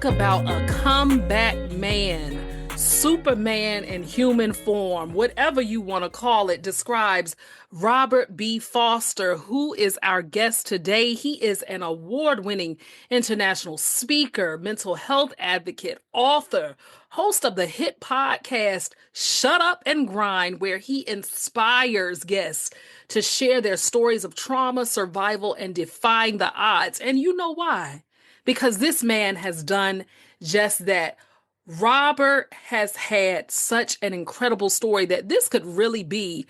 about a comeback man. Superman in human form, whatever you want to call it, describes Robert B. Foster, who is our guest today. He is an award-winning international speaker, mental health advocate, author, host of the hit podcast Shut Up and Grind, where he inspires guests to share their stories of trauma, survival, and defying the odds. And you know why? Because this man has done just that. Robert has had such an incredible story that this could really be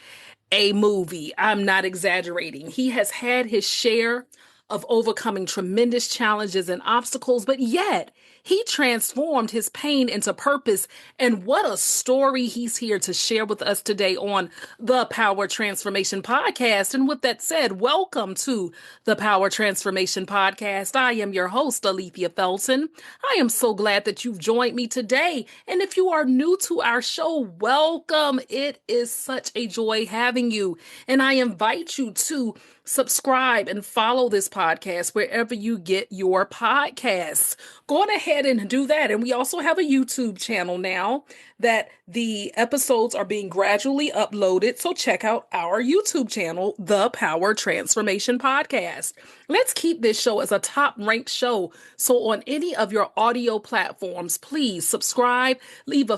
a movie. I'm not exaggerating. He has had his share of overcoming tremendous challenges and obstacles, but yet he transformed his pain into purpose. And what a story he's here to share with us today on the Power Transformation Podcast. And with that said, welcome to the Power Transformation Podcast. I am your host, Alethea Felton. I am so glad that you've joined me today. And if you are new to our show, welcome. It is such a joy having you. And I invite you to subscribe and follow this podcast wherever you get your podcasts. Go on ahead and do that. And we also have a YouTube channel now that the episodes are being gradually uploaded. So check out our YouTube channel, The Power Transformation Podcast. Let's keep this show as a top ranked show. So on any of your audio platforms, please subscribe, leave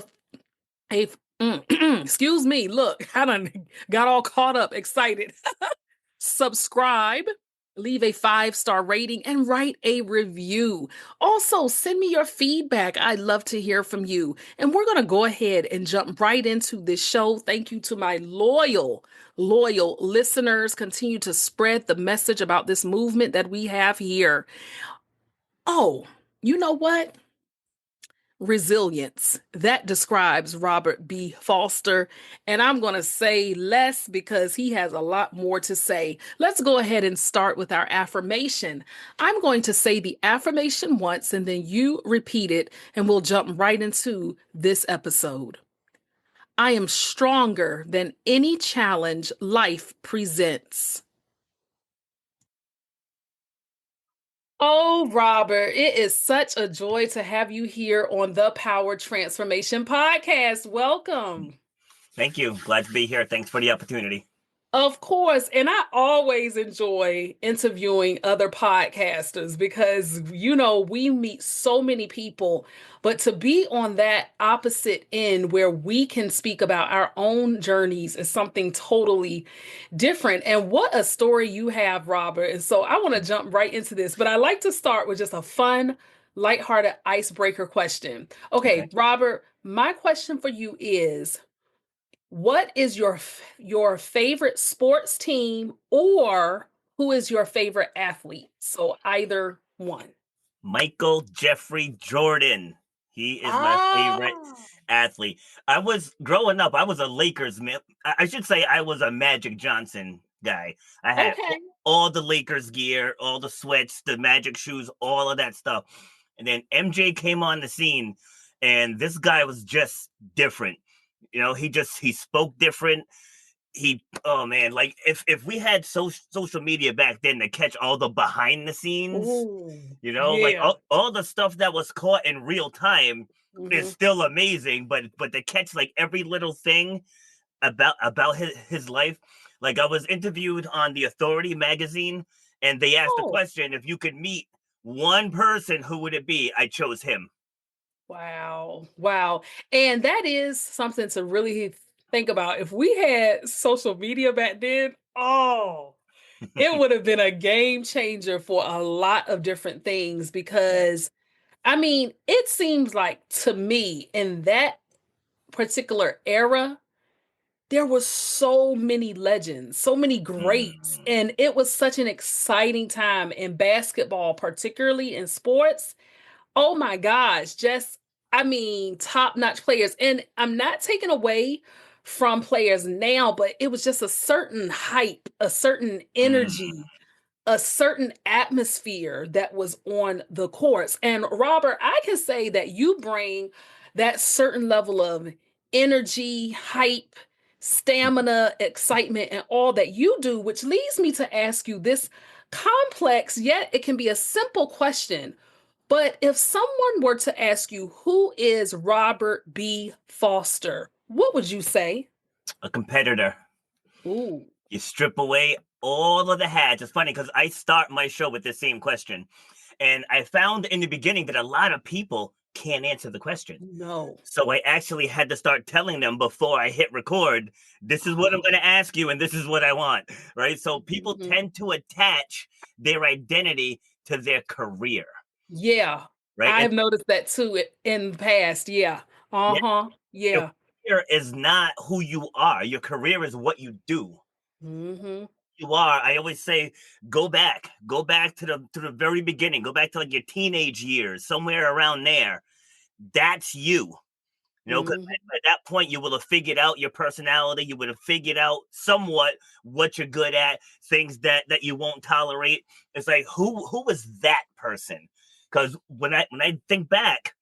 excuse me. Look, I done got all caught up, excited. Subscribe, leave a 5-star rating, and write a review. Also, send me your feedback. I'd love to hear from you. And we're going to go ahead and jump right into this show. Thank you to my loyal listeners. Continue to spread the message about this movement that we have here. Oh, you know what? Resilience. That describes Robert B. Foster. And I'm going to say less because he has a lot more to say. Let's go ahead and start with our affirmation. I'm going to say the affirmation once and then you repeat it and we'll jump right into this episode. I am stronger than any challenge life presents. Oh, Robert, it is such a joy to have you here on the Power Transformation Podcast. Welcome. Thank you. Glad to be here. Thanks for the opportunity. Of course. And I always enjoy interviewing other podcasters because, we meet so many people, but to be on that opposite end where we can speak about our own journeys is something totally different. And what a story you have, Robert. And so I want to jump right into this, but I like to start with just a fun, lighthearted icebreaker question. Okay, Robert, my question for you is, what is your favorite sports team or who is your favorite athlete? So either one. Michael Jeffrey Jordan. He is my favorite athlete. Growing up, I was a Lakers man. I should say I was a Magic Johnson guy. I had all the Lakers gear, all the sweats, the Magic shoes, all of that stuff. And then MJ came on the scene and this guy was just different. He spoke different. Like if we had social media back then to catch all the behind the scenes, like all the stuff that was caught in real time is still amazing. But to catch like every little thing about his life. Like I was interviewed on The Authority magazine and they asked the question, if you could meet one person, who would it be? I chose him. Wow. And that is something to really think about. If we had social media back then, it would have been a game changer for a lot of different things because, it seems like to me in that particular era, there were so many legends, so many greats, and it was such an exciting time in basketball, particularly in sports. Oh my gosh, top-notch players. And I'm not taking away from players now, but it was just a certain hype, a certain energy, a certain atmosphere that was on the courts. And Robert, I can say that you bring that certain level of energy, hype, stamina, excitement, and all that you do, which leads me to ask you this complex, yet it can be a simple question. But if someone were to ask you, who is Robert B. Foster? What would you say? A competitor. Ooh. You strip away all of the hats. It's funny because I start my show with the same question. And I found in the beginning that a lot of people can't answer the question. No. So I actually had to start telling them before I hit record, this is what I'm Oh. going to ask you, and this is what I want. Right. So people Mhm. tend to attach their identity to their career. Yeah. Right. I And have noticed that too in the past. Yeah. yeah, Uh-huh. your Yeah. career is not who you are. Your career is what you do. Mhm. You are. I always say, go back to the very beginning. Go back to like your teenage years, somewhere around there. That's you. You know, because Mhm. at that point, you will have figured out your personality. You would have figured out somewhat what you're good at, things that you won't tolerate. It's like who was that person? Because when I think back,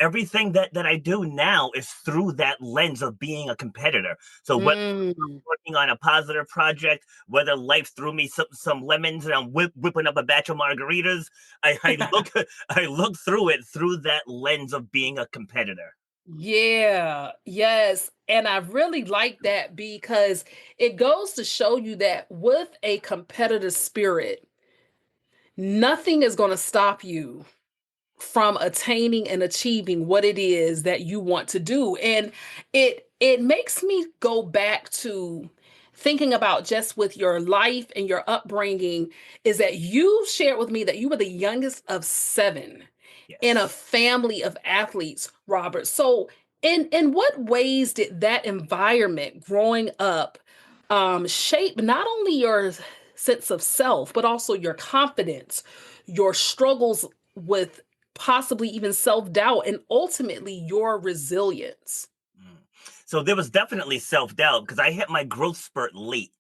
everything that I do now is through that lens of being a competitor. So whether Mm. working on a positive project, whether life threw me some lemons and I'm whipping up a batch of margaritas, I look I look through it through that lens of being a competitor. Yeah, yes. And I really like that because it goes to show you that with a competitive spirit, nothing is going to stop you from attaining and achieving what it is that you want to do. And it makes me go back to thinking about just with your life and your upbringing is that you shared with me that you were the youngest of 7 in a Yes. family of athletes, Robert. So, in what ways did that environment growing up shape not only your sense of self, but also your confidence, your struggles with possibly even self doubt, and ultimately your resilience? Mm. So there was definitely self doubt because I hit my growth spurt late.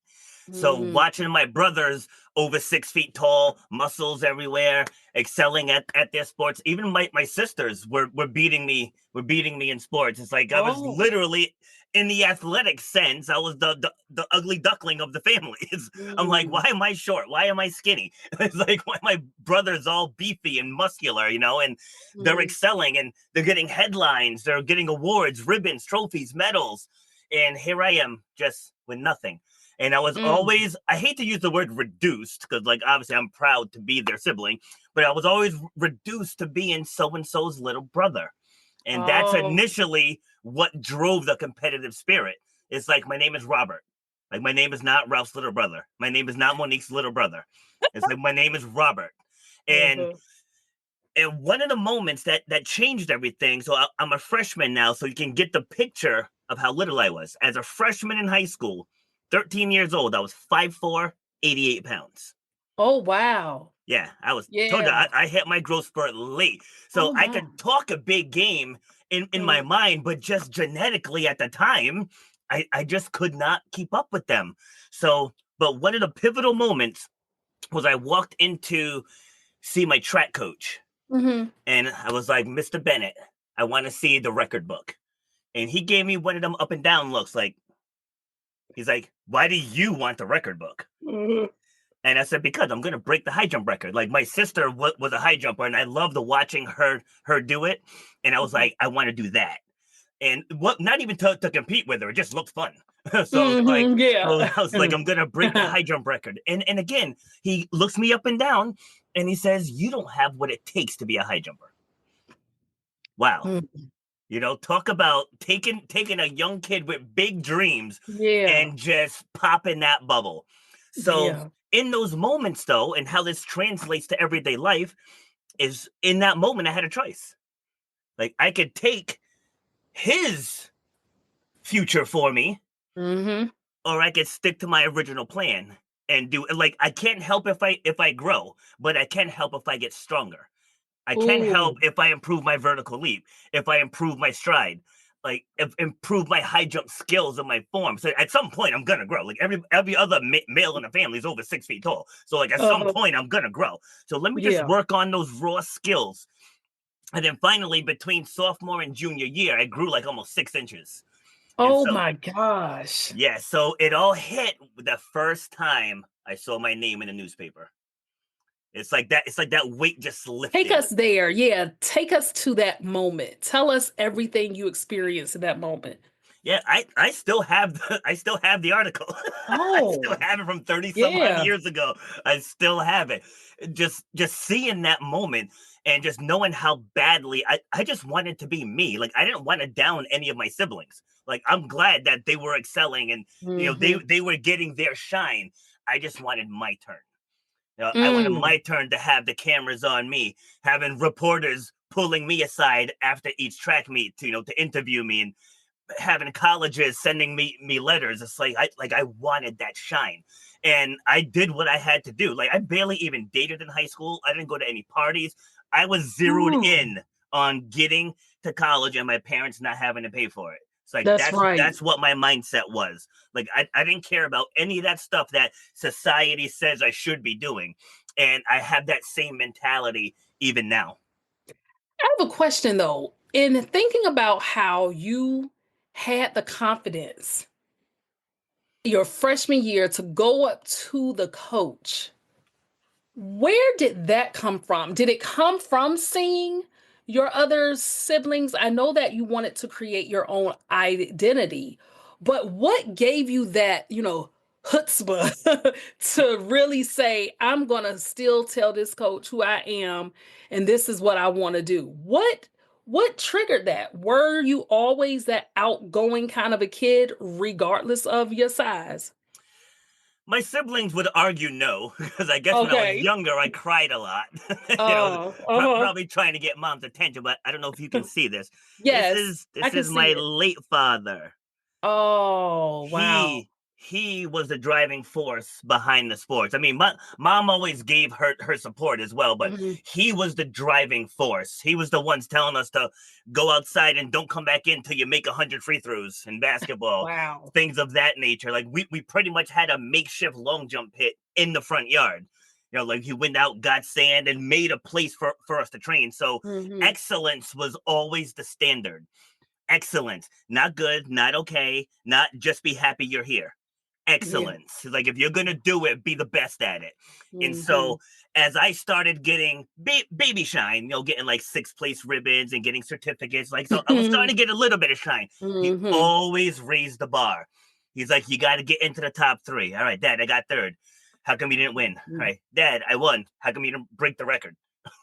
So Mm. watching my brothers over 6 feet tall, muscles everywhere, excelling at their sports. Even my sisters were beating me in sports. It's like I was Oh. literally in the athletic sense, I was the ugly duckling of the family. I'm like, why Mm. am I short? Why am I skinny? It's like why my brothers all beefy and muscular, and they're Mm. excelling and they're getting headlines, they're getting awards, ribbons, trophies, medals. And here I am just with nothing. And I was Mm. always, I hate to use the word reduced because, like, obviously I'm proud to be their sibling, but I was always reduced to being so and so's little brother. And that's Oh. initially what drove the competitive spirit. It's like, my name is Robert. Like, my name is not Ralph's little brother. My name is not Monique's little brother. It's like, my name is Robert. And Uh-huh. and one of the moments that changed everything. So I'm a freshman now, so you can get the picture of how little I was as a freshman in high school. 13 years old, I was 5'4", 88 pounds. Oh, wow. Yeah, I was told you Yeah. I hit my growth spurt late, so Oh, I my. could talk a big game in my Uh, mind, but just genetically at the time, I just could not keep up with them. So, but one of the pivotal moments was I walked in to see my track coach, mhm. and I was like, Mr. Bennett, I want to see the record book. And he gave me one of them up and down looks like, he's like, why do you want the record book? Mhm. And I said, because I'm going to break the high jump record. Like my sister was a high jumper and I loved watching her do it. And I was Mhm. like, I want to do that. And what, not even to compete with her, it just looked fun. So I was like, Mhm. so Yeah. I was like, I'm going to break the high jump record. And again, he looks me up and down and he says, you don't have what it takes to be a high jumper. Wow. Mhm. Talk about taking a young kid with big dreams Yeah. and just popping that bubble. So Yeah. in those moments though, and how this translates to everyday life is in that moment I had a choice. Like I could take his future for me, Mhm. or I could stick to my original plan and do like I can't help if I grow, but I can help if I get stronger. I can Ooh. help if I improve my vertical leap, if I improve my stride, like if improve my high jump skills and my form. So at some point, I'm gonna grow. Like every other male in the family is over 6 feet tall. So like at some Uh-huh. point, I'm gonna grow. So let me just Yeah. work on those raw skills. And then finally, between sophomore and junior year, I grew like almost 6 inches. And Oh so my gosh. yeah, so it all hit the first time I saw my name in a newspaper. It's like that. It's like that weight just Take lifted. us there. Yeah, take us to that moment. Tell us everything you experienced in that moment. Yeah, I still have I still have the article. I still Oh, have it from 30 some odd yeah. years ago. I still have it. Just seeing that moment and just knowing how badly I just wanted to be me. Like I didn't want to down any of my siblings. Like I'm glad that they were excelling and Hmm. they were getting their shine. I just wanted my turn. I wanted Mm. my turn to have the cameras on me, having reporters pulling me aside after each track meet to interview me and having colleges sending me letters. It's like I wanted that shine. And I did what I had to do. Like I barely even dated in high school. I didn't go to any parties. I was zeroed Mm. in on getting to college and my parents not having to pay for it. It's like That's right. that's what my mindset was. Like I didn't care about any of that stuff that society says I should be doing. And I have that same mentality even now. I have a question though. In thinking about how you had the confidence your freshman year to go up to the coach, where did that come from? Did it come from seeing your other siblings? I know that you wanted to create your own identity, but what gave you that, chutzpah to really say, I'm going to still tell this coach who I am and this is what I want to do? What triggered that? Were you always that outgoing kind of a kid regardless of your size? My siblings would argue no, because I guess when I was Okay. younger, I cried a lot. Uh-huh. Probably trying to get mom's attention. But I don't know if you can see this. This Yes, is I this can is see my it. late father. Oh, wow. He was the driving force behind the sports. I mean, my mom always gave her support as well, but Mhm. he was the driving force. He was the ones telling us to go outside and don't come back in till you make 100 free throws in basketball, Wow. things of that nature. Like we pretty much had a makeshift long jump pit in the front yard. Like he went out, got sand, and made a place for us to train. So Mhm. excellence was always the standard. Excellent, not good, not okay, not just be happy you're here. Yeah. Excellence. Like if you're gonna do it, be the best at it. And Mhm. so as I started getting baby shine, getting like sixth place ribbons and getting certificates, like so I was starting to get a little bit of shine. He Mhm. always raised the bar. He's like, you got to get into the top three. All right, Dad, I got third. How come you didn't win? All Mhm. right, Dad, I won. How come you didn't break the record?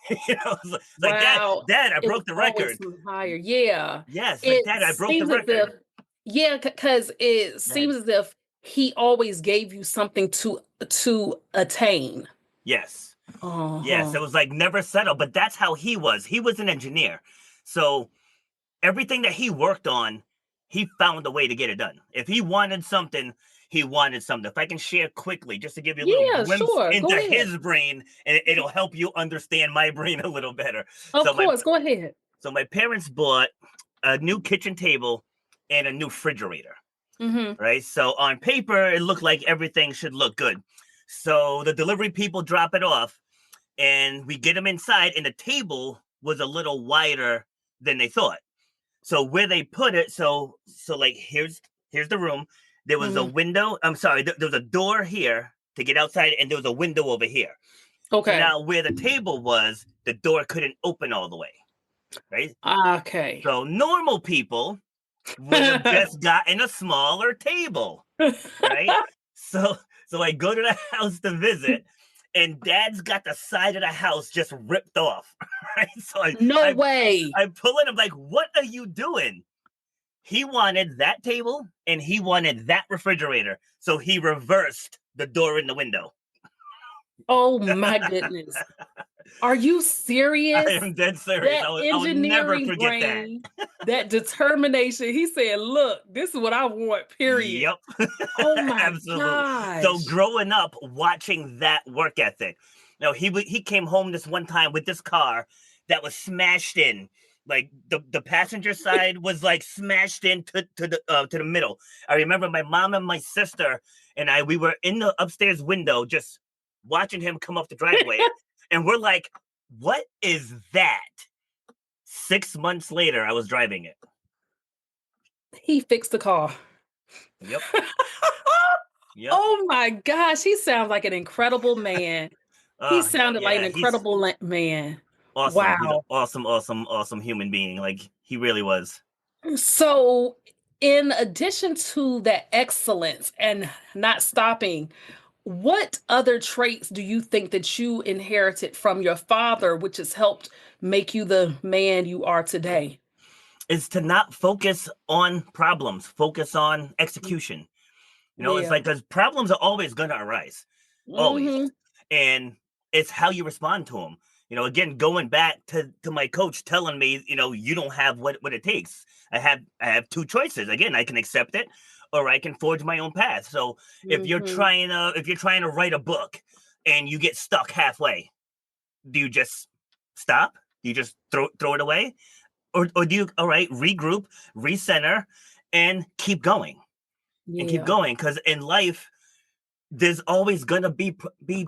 It's like, Dad, Wow. Dad, I It was broke the always record. some higher. Yeah. Yes, like It Dad, I broke the seems as if record. yeah, because it Dad, seems as if he always gave you something to attain. yes. Yes, Uh-huh. it was like never settle, but that's how he was. He was an engineer. So everything that he worked on, he found a way to get it done. If he wanted something, he wanted something. If I can share quickly, just to give you a little Yeah, glimpse sure. Go into ahead. his brain, and it'll help you understand my brain a little better. Of So my course, go ahead. so my parents bought a new kitchen table and a new refrigerator. Mhm. Right? So on paper, it looked like everything should look good. So the delivery people drop it off and we get them inside, and the table was a little wider than they thought. So where they put it, so like here's the room. There was a Mhm. window. I'm sorry, there was a door here to get outside, and there was a window over here. So Okay. now where the table was, the door couldn't open all the way, right? Okay. So normal people would have just gotten a smaller table, right? So so I go to the house to visit, and Dad's got the side of the house just ripped off, right? So I No I way. I pull in. I'm like, what are you doing? He wanted that table and he wanted that refrigerator, so he reversed the door in the window. Oh my goodness. Are you I serious? am dead serious. That I will never engineering forget that. brain, that detetermination. He said, "Look, this is what I want, period." Yep. Oh my Absolutely. So gosh. growing up watching that work ethic. Now he came home this one time with this car that was smashed in. Like the passenger side was like smashed into to the middle. I remember my mom and my sister and we were in the upstairs window just watching him come up the driveway, and we're like, "What is that?" 6 months later, I was driving it. He fixed the car. Yep. Yep. Oh my gosh, he sounds like an incredible man. He sounded like an Yeah, he's incredible man. awesome. He's an Wow. awesome, awesome, awesome human being. Like he really was. So, in addition to that excellence and not stopping, what other traits do you think that you inherited from your father, which has helped make you the man you are today? Is to not focus on problems, focus on Mm, execution. It's yeah. like because problems are always going to arise, always, Hmm. and it's how you respond to them. Again, going back to my coach telling me, you don't have what it takes. I have two choices. Again, I can accept it, or I can forge my own path. So Hmm. if you're trying to write a book and you get stuck halfway, do you just stop? Do you just throw it away, or do you all right regroup, recenter, and keep Yeah. going? Because in life there's always gonna be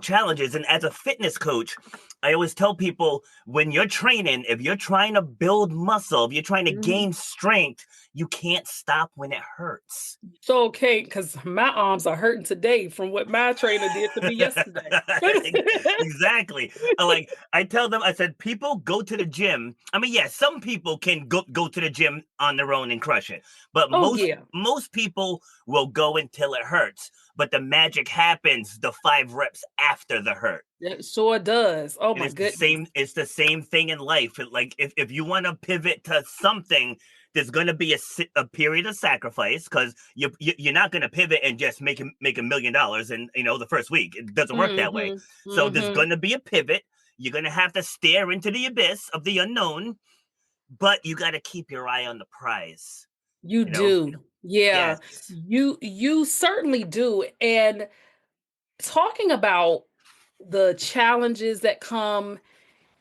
challenges. And as a fitness coach, I always tell people when you're training, if you're trying to build muscle, if you're trying to Mhm. gain strength, you can't stop when it hurts. So okay, because my arms are hurting today from what my trainer did to me yesterday. Exactly. Like I tell them, I said, people go to the gym. I mean, yeah, some people can go to the gym on their own and crush it, but Oh most yeah, most people will go until it hurts. But the magic happens the 5 reps after the hurt. it sure does. Oh And my it's the goodness. same. It's the same thing in life. Like if you want to pivot to something, there's going to be a period of sacrifice because you're not going to pivot and just make $1 million and the first week. It doesn't work that way. Mhm. So there's Mhm. going to be a pivot. You're going to have to stare into the abyss of the unknown, but you got to keep your eye on the prize. You You know. do. Yeah. Yes. You certainly do. And talking about the challenges that come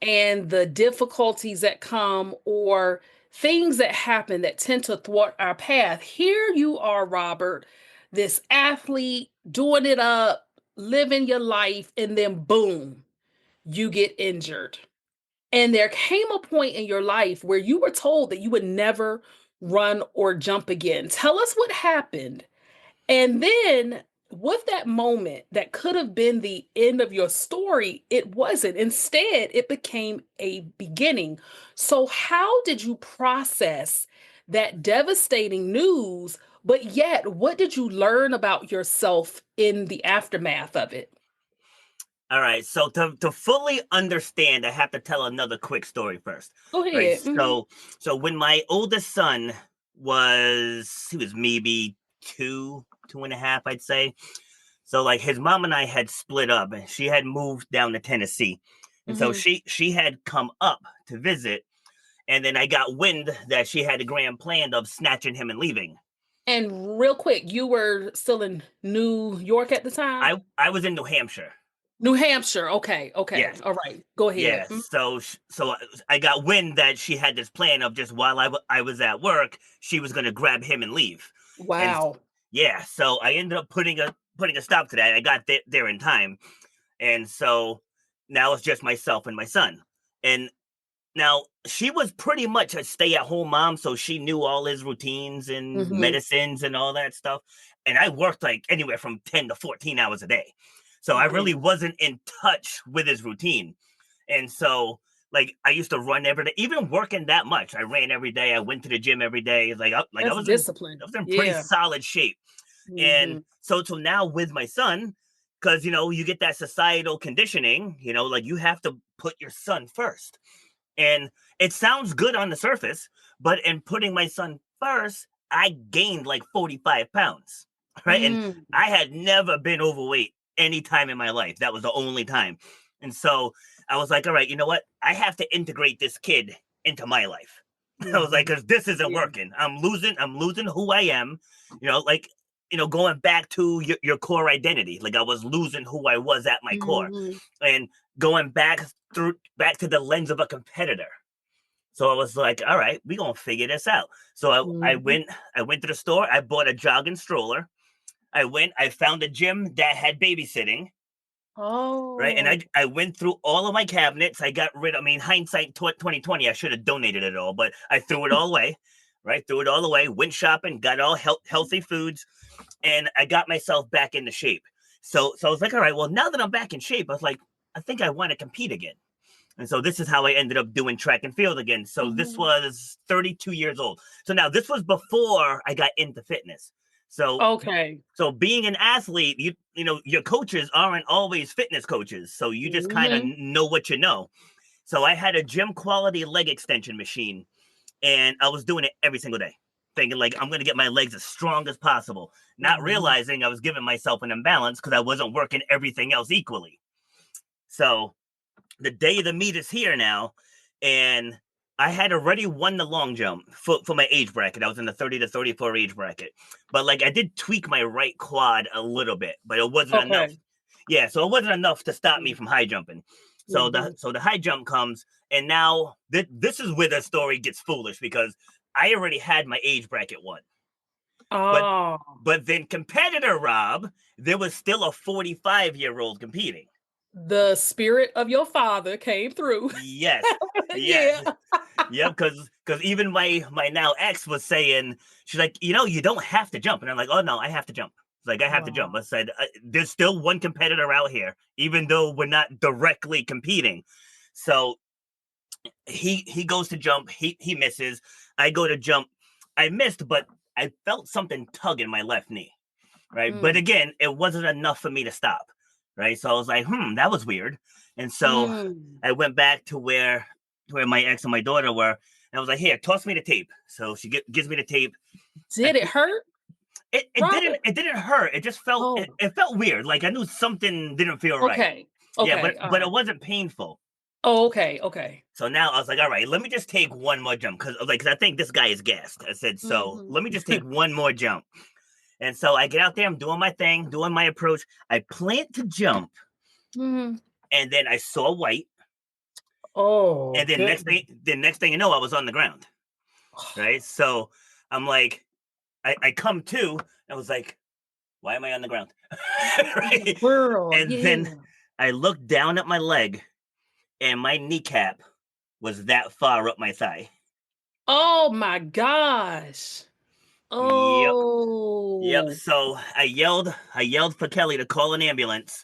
and the difficulties that come or things that happen that tend to thwart our path. Here you are, Robert, this athlete doing it up, living your life, and then boom, you get injured. And there came a point in your life where you were told that you would never run or jump again. Tell us what happened. And then with that moment that could have been the end of your story, it wasn't. Instead, it became a beginning. So, how did you process that devastating news? But yet, what did you learn about yourself in the aftermath of it? All right. So to fully understand, I have to tell another quick story first. Go Right. ahead. Mhm. So when my oldest son he was maybe two and a half, I'd say. So like his mom and I had split up, and she had moved down to Tennessee, and so Mhm. she had come up to visit, and then I got wind that she had a grand plan of snatching him and leaving. And real quick, you were still in New York at the time? I was in New Hampshire. New Hampshire. Okay. Yeah. Okay. All right. Go ahead. Yeah, so I got wind that she had this plan of just while I was at work, she was going to grab him and leave, and Wow. yeah, so I ended up putting a stop to that. I got there in time, and so now it's just myself and my son. And now she was pretty much a stay-at-home mom, so she knew all his routines and Mhm. medicines and all that stuff. And I worked like anywhere from 10 to 14 hours a day, so I really Mhm. wasn't in touch with his routine. And so, like, I used to run every day, even working that much. I ran every day. I went to the gym every day. Like I That's was in discipline. I was in pretty Yeah. solid shape. And Mhm. so now with my son, because you get that societal conditioning, like you have to put your son first. And it sounds good on the surface, but in putting my son first, I gained like 45 pounds. Right. And Mm. I had never been overweight any time in my life. That was the only time. And so I was like, all right, you know what? I have to integrate this kid into my life. I was like, Mhm. because this isn't Yeah. working. I'm losing who I am. Like, going back to your core identity. Like I was losing who I was at my core. Mhm. And going back to the lens of a competitor. So I was like, all right, we're gonna figure this out. So I Mhm. went to the store, I bought a jogging stroller. I found a gym that had babysitting, right? And Oh. I went through all of my cabinets. I got rid, I mean, hindsight 2020, I should have donated it all, but I threw it all away, right? Threw it all away, went shopping, got all healthy foods, and I got myself back into shape. So I was like, all right, well, now that I'm back in shape, I was like, I think I want to compete again. And so this is how I ended up doing track and field again. So this was 32 years old. So now this was before I got into fitness. So Okay. so being an athlete, you know, your coaches aren't always fitness coaches. So you just kind of Mm-hmm. know what you know. So I had a gym quality leg extension machine, and I was doing it every single day, thinking like I'm gonna get my legs as strong as possible, not Mm-hmm. realizing I was giving myself an imbalance because I wasn't working everything else equally. So the day of the meet is here now, and I had already won the long jump for my age bracket. I was in the 30 to 34 age bracket, but like I did tweak my right quad a little bit, but it wasn't enough. Okay. Yeah, so it wasn't enough to stop me from high jumping. So Mm-hmm. the high jump comes, and now this is where the story gets foolish because I already had my age bracket won, but Oh, then competitor Rob, there was still a 45-year-old competing. the spirit of your father came through. Yes, Yeah. yes. Yep, because even my now ex was saying, she's like, you know, you don't have to jump, and I'm like, oh no, I have to jump. It's like I have to jump. I Wow. said, there's still one competitor out here, even though we're not directly competing. So he goes to jump, he misses. I go to jump, I missed, but I felt something tug in my left knee, right? But Mm. again, it wasn't enough for me to stop, right? So I was like, that was weird, and so Mm. I went back to where my ex and my daughter were. And I was like, here, toss me the tape. So she gives me the tape. Did it hurt, Robert? It didn't hurt. It just felt Oh, it felt weird. Like I knew something didn't feel right. okay. Yeah, Okay. All but it right. wasn't painful. Oh, okay. Okay. So now I was like, all right, let me just take one more jump because I think this guy is gassed. I said, so Mm-hmm. let me just take one more jump. And so I get out there, I'm doing my thing, doing my approach. I plant to jump, Mm-hmm. and then I saw white. Oh, And then goodness. the next thing you know, I was on the ground. Right. So I'm like, I come to, I was like, why am I on the ground? In the Right. world. And then Yeah. I looked down at my leg, and my kneecap was that far up my thigh. Oh my gosh. Yep. Yep. Oh. So I yelled for Kelly to call an ambulance.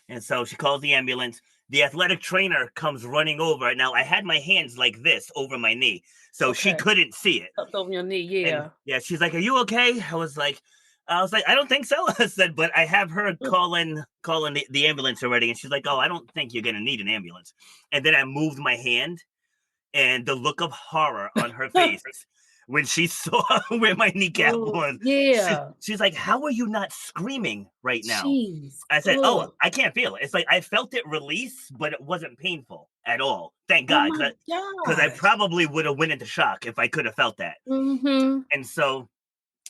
And so she calls the ambulance. The athletic trainer comes running over. Now I had my hands like this over my knee, so she Okay. couldn't see it. Up over your knee. And Yeah. yeah, she's like, "Are you okay?" I was like, "I don't think so." I said, "But I have her calling the ambulance already." And she's like, "Oh, I don't think you're gonna need an ambulance." And then I moved my hand, and the look of horror on her face when she saw where my kneecap Oh, was, yeah. she's like, "How are you not screaming right now?" Jeez. I said, "Oh, Ugh. I can't feel it." It's like I felt it release, but it wasn't painful at all. Thank Oh God, my because I gosh. probably would have went into shock if I could have felt that. Mhm. And so,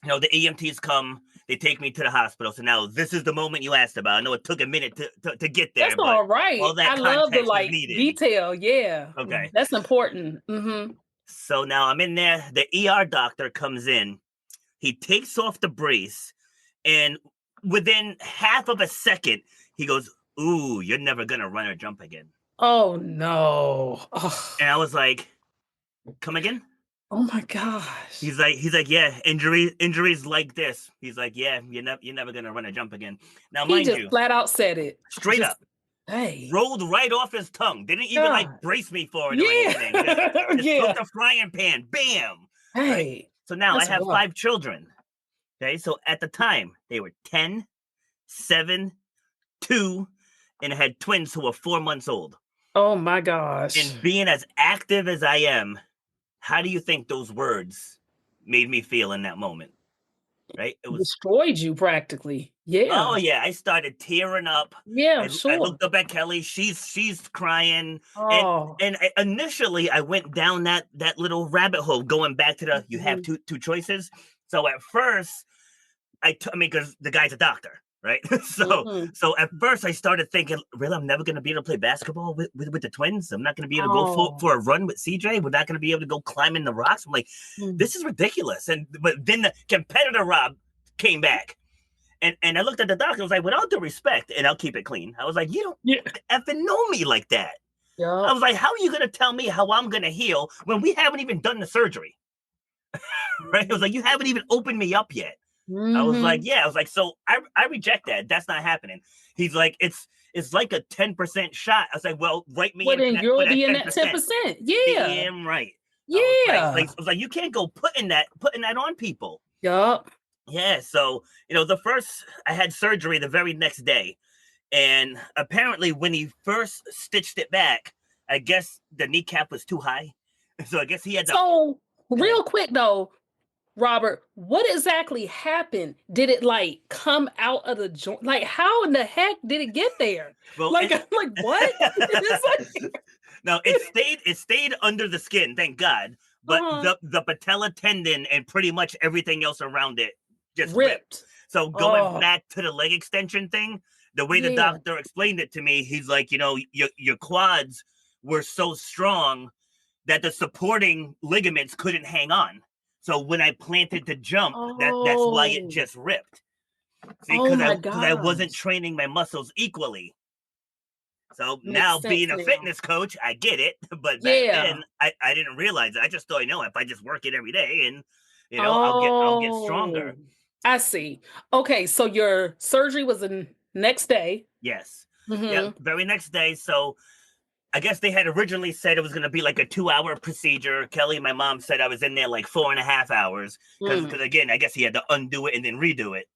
you know, the EMTs come, they take me to the hospital. So now this is the moment you asked about. I know it took a minute to get That's there, but all right. all that I love the, context was like, needed. detail, yeah. Okay. That's important. Mhm. So now I'm in there. The ER doctor comes in. He takes off the brace, and within half of a second, he goes, "Ooh, you're never gonna run or jump again." Oh, no. Ugh. And I was like, "Come again?" Oh my gosh. He's like, "Yeah, injuries like this." He's like, "Yeah, you're never gonna run or jump again." Now, He mind just you, flat out said it. straight Just, up, "Hey, rolled right off his tongue. Didn't even like God." brace me for it or anything. Yeah. Just took Yeah. the frying pan, bam. Right. Hey, So now I that's have rough. 5 children. Okay, so at the time they were 10, 7, 2, and I had twins who were 4 months old. Oh my gosh. And being as active as I am, how do you think those words made me feel in that moment? Right? It was, Destroyed you practically. oh Yeah. yeah, I started tearing up. Yeah, I sure. looked up at Kelly. She's crying, and Oh. initially I went down that little rabbit hole, going back to the you have Mhm. two choices. So at first I mean, because the guy's a doctor, right? so Mhm. so at first I started thinking, really, I'm never going to be able to play basketball with the twins. I'm not going to be able to go Oh. for a run with CJ. We're not going to be able to go climbing the rocks. I'm like, Mm. this is ridiculous. And but then the competitor Rob came back. And I looked at the doctor. I was like, with all due respect, and I'll keep it clean. I was like, you don't Yeah. effing know me like that. I Yep. was like, how are you going to tell me how I'm going to heal when we haven't even done the surgery? Right? I was like, you haven't even opened me up yet. I was like, Mhm. yeah. I was like, so I reject that. That's not happening. He's like, it's like a 10% shot. I was like, well, write me Well, in then for you'll that be in that 10%. 10%. Yeah. Damn right. Yeah. I was like, you can't go putting that on people. Yup. Yeah. So, I had surgery the very next day. And apparently when he first stitched it back, I guess the kneecap was too high. So I guess he had to So, go ahead. real quick though, Robert, what exactly happened? Did it like come out of the joint? Like, how in the heck did it get there? Well, Like, I'm like, what? It's like, no, it stayed under the skin, thank God. But uh-huh. the patella tendon and pretty much everything else around it just ripped. Ripped. So going Oh, back to the leg extension thing, the way the yeah. doctor explained it to me, he's like, your quads were so strong that the supporting ligaments couldn't hang on. So when I planted to jump, that's why it Oh, just ripped. See, oh my because I wasn't gosh. training my muscles equally. So Makes now being sense a now. fitness coach, I get it. But back Yeah. then, I didn't realize it. I just thought, if I just work it every day and I'll get Oh, stronger. I see. Okay, so your surgery was the next day. Yes. Yeah. Mm-hmm. Very next day. So I guess they had originally said it was going to be like a 2-hour procedure. Kelly, my mom, said I was in there like 4.5 hours because Mm, again, I guess he had to undo it and then redo it.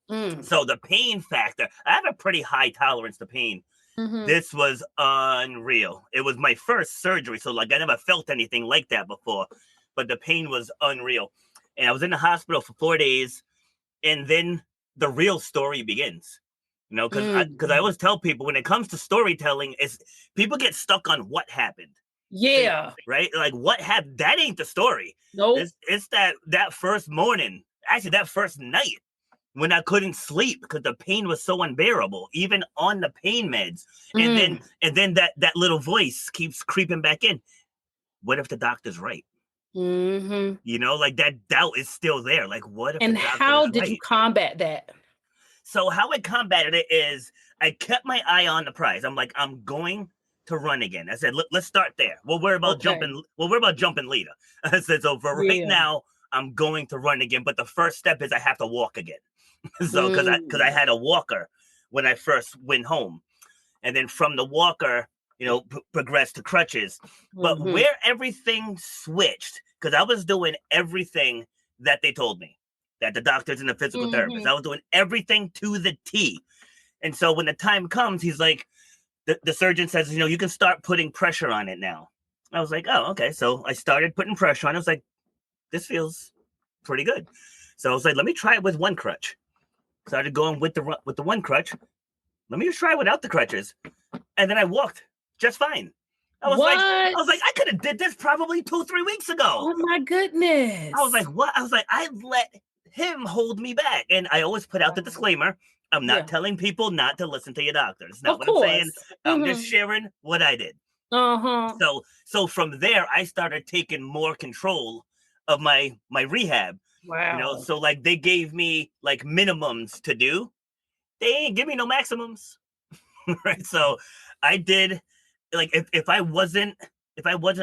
mm, So the pain factor, I have a pretty high tolerance to pain. mm-hmm. This was unreal. It was my first surgery, so like I never felt anything like that before. But the pain was unreal. And I was in the hospital for 4 days, and then the real story begins. Because I Mm. always tell people when it comes to storytelling, is people get stuck on what happened, Yeah. right? Like what happened, that ain't the story. Nope. It's that first morning, actually that first night when I couldn't sleep because the pain was so unbearable, even on the pain meds. And then Mm. that little voice keeps creeping back in. What if the doctor's right? Mm-hmm. Like that doubt is still there. Like, what if the And doctor how is did you right? combat that? So how I combated it is I kept my eye on the prize. I'm like, I'm going to run again. I said, let's start there. We'll worry about Okay. jumping. We'll worry about jumping later. I said, so for right Yeah. now, I'm going to run again. But the first step is I have to walk again. So because I Mm. had a walker when I first went home, and then from the walker, progressed to crutches. But Mm-hmm. where everything switched, because I was doing everything that they told me, that the doctors and the physical therapists, Mm-hmm. I was doing everything to the T. And so when the time comes, he's like, the surgeon says, you can start putting pressure on it now. I was like, oh, okay. So I started putting pressure on it. I was like, this feels pretty good. So I was like, let me try it with one crutch. Started going with the one crutch. Let me just try without the crutches. And then I walked just fine. What? I was like, I could have did this probably 2-3 weeks ago. Oh my I was like, goodness. what? I was like, I let him hold me back. And I always put out the Wow. disclaimer. I'm not Yeah. telling people not to listen to your doctor. It's not Of what I'm saying. course. I'm just Mm-hmm. sharing what I did. Uh-huh. So from there, I started taking more control of my rehab. Wow. So like they gave me like minimums to do. They ain't give me no maximums. Right. So I did like if I wasn't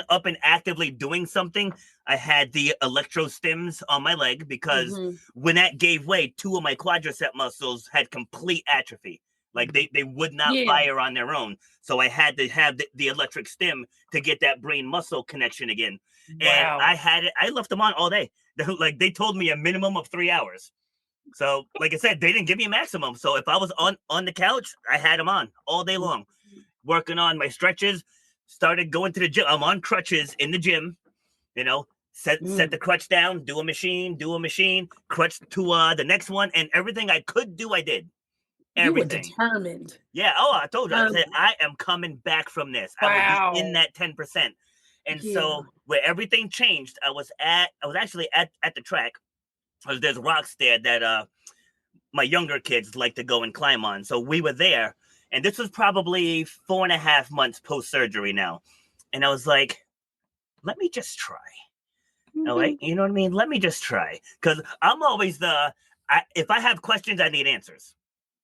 up and actively doing something, I had the electro stims on my leg because Mm-hmm. when that gave way, two of my quadricep muscles had complete atrophy. Like they would not Yeah. fire on their own. So I had to have the electric stim to get that brain muscle connection again. And Wow. I left them on all day. Like they told me a minimum of 3 hours. So, like I said, they didn't give me a maximum. So if I was on the couch, I had them on all day long, working on my stretches. Started going to the gym. I'm on crutches in the gym. You know, set Mm. the crutch down, do a machine, crutch to the next one, and everything I could do, I did You were everything. determined. Yeah. Oh, I told you. I said Determined. I am coming back from this. I will be in Wow. that 10%. And Yeah. so where everything changed, I was actually at the track. There's rocks there that my younger kids like to go and climb on. So we were there, and this was probably 4.5 months post surgery now. And I was like, let me just try. All right, Mhm. you know what I mean? Let me just try because I'm always if I have questions, I need answers.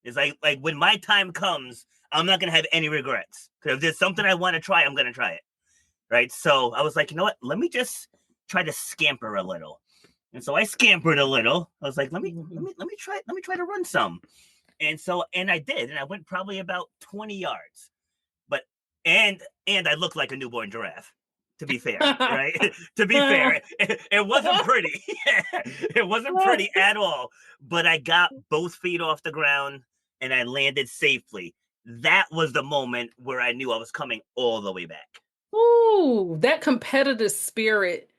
It's like when my time comes, I'm not gonna have any regrets. Because if there's something I want to try, I'm gonna try it. Right. So I was like, you know what? Let me just try to scamper a little. And so I scampered a little. I was like, let me Mhm. let me let me try to run some. And I did, and I went probably about 20 yards. But and I looked like a newborn giraffe. To be fair, right? To be fair, it wasn't pretty. It wasn't pretty at all. But I got both feet off the ground and I landed safely. That was the moment where I knew I was coming all the way back. Ooh, that competitive spirit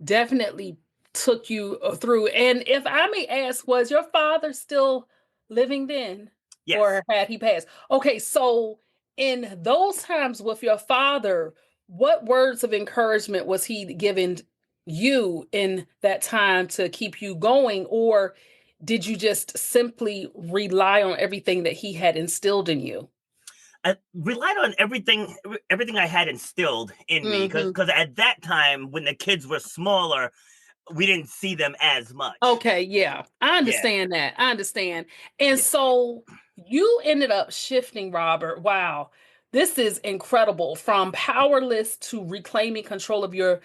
definitely took you through. And if I may ask, was your father still living then Yes. or had he passed? Okay, so in those times with your father, what words of encouragement was he giving you in that time to keep you going? Or did you just simply rely on everything that he had instilled in you? I relied on everything I had instilled in me because Hmm. because at that time when the kids were smaller, we didn't see them as much. Okay, yeah. I Yeah, understand that. I understand. And yeah. so you ended up shifting, Robert. Wow. This is incredible. From powerless to reclaiming control of your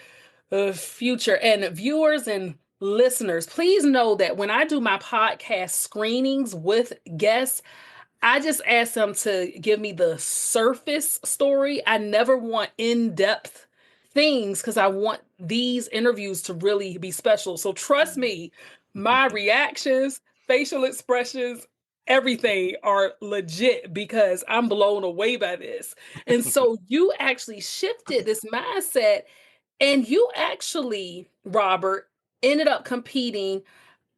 future. And viewers and listeners, please know that when I do my podcast screenings with guests, I just ask them to give me the surface story. I never want in depth things because I want these interviews to really be special. So trust me, my reactions, facial expressions, everything are legit because I'm blown away by this. And so you actually shifted this mindset and you actually, Robert, ended up competing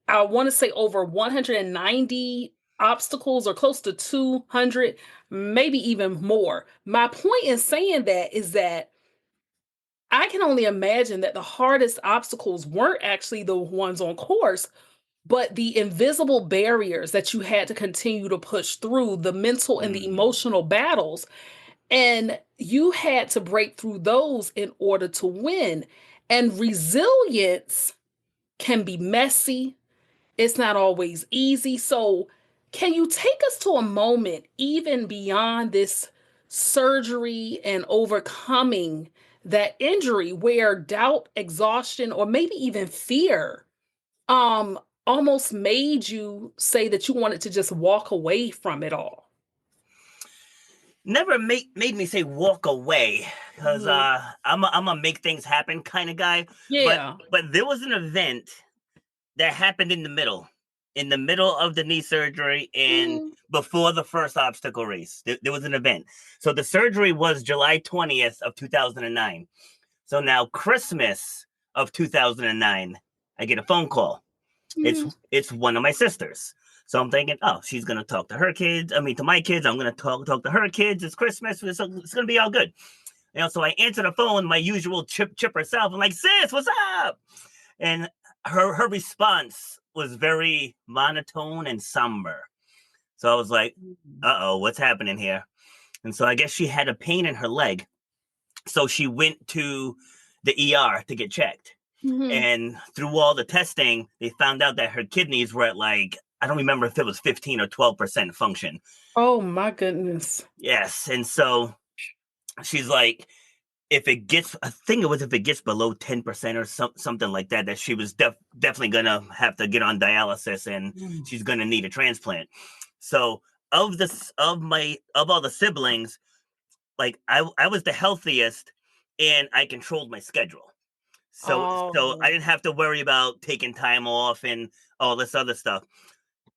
I want to say over 190 obstacles or close to 200, maybe even more. My point in saying that is that I can only imagine that the hardest obstacles weren't actually the ones on course, but the invisible barriers that you had to continue to push through, the mental and the Mhm. emotional battles. And you had to break through those in order to win. And resilience can be messy, it's not always easy. So, can you take us to a moment, even beyond this surgery and overcoming that injury, where doubt, exhaustion, or maybe even fear um, almost made you say that you wanted to just walk away from it all? Never made me say walk away because Mhm. I'm a make things happen kind of guy. But Yeah. but there was an event that happened in the middle of the knee surgery and Mm, before the first obstacle race. There was an event. So the surgery was July 20th of 2009. So now Christmas of 2009, I get a phone call. It's mhm, it's one of my sisters. So I'm thinking, oh, she's gonna talk to her kids. I mean, to my kids. I'm gonna talk to her kids. It's Christmas. It's gonna be all good. So I answer the phone, my usual chipper self. I'm like, sis, what's up? And her response was very monotone and somber. So I was like, mhm, uh oh, what's happening here? And so I guess she had a pain in her leg. So she went to the ER to get checked. mhm. And through all the testing, they found out that her kidneys were at like, I don't remember if it was 15 or 12% function. Oh my goodness. Yes. And so she's like, if it gets, I think it was if it gets below 10% or something like that, that she was definitely going to have to get on dialysis and Mm. she's going to need a transplant. So, of all the siblings, like I was the healthiest and I controlled my schedule. So I Oh. didn't have to worry about taking time off and all this other stuff.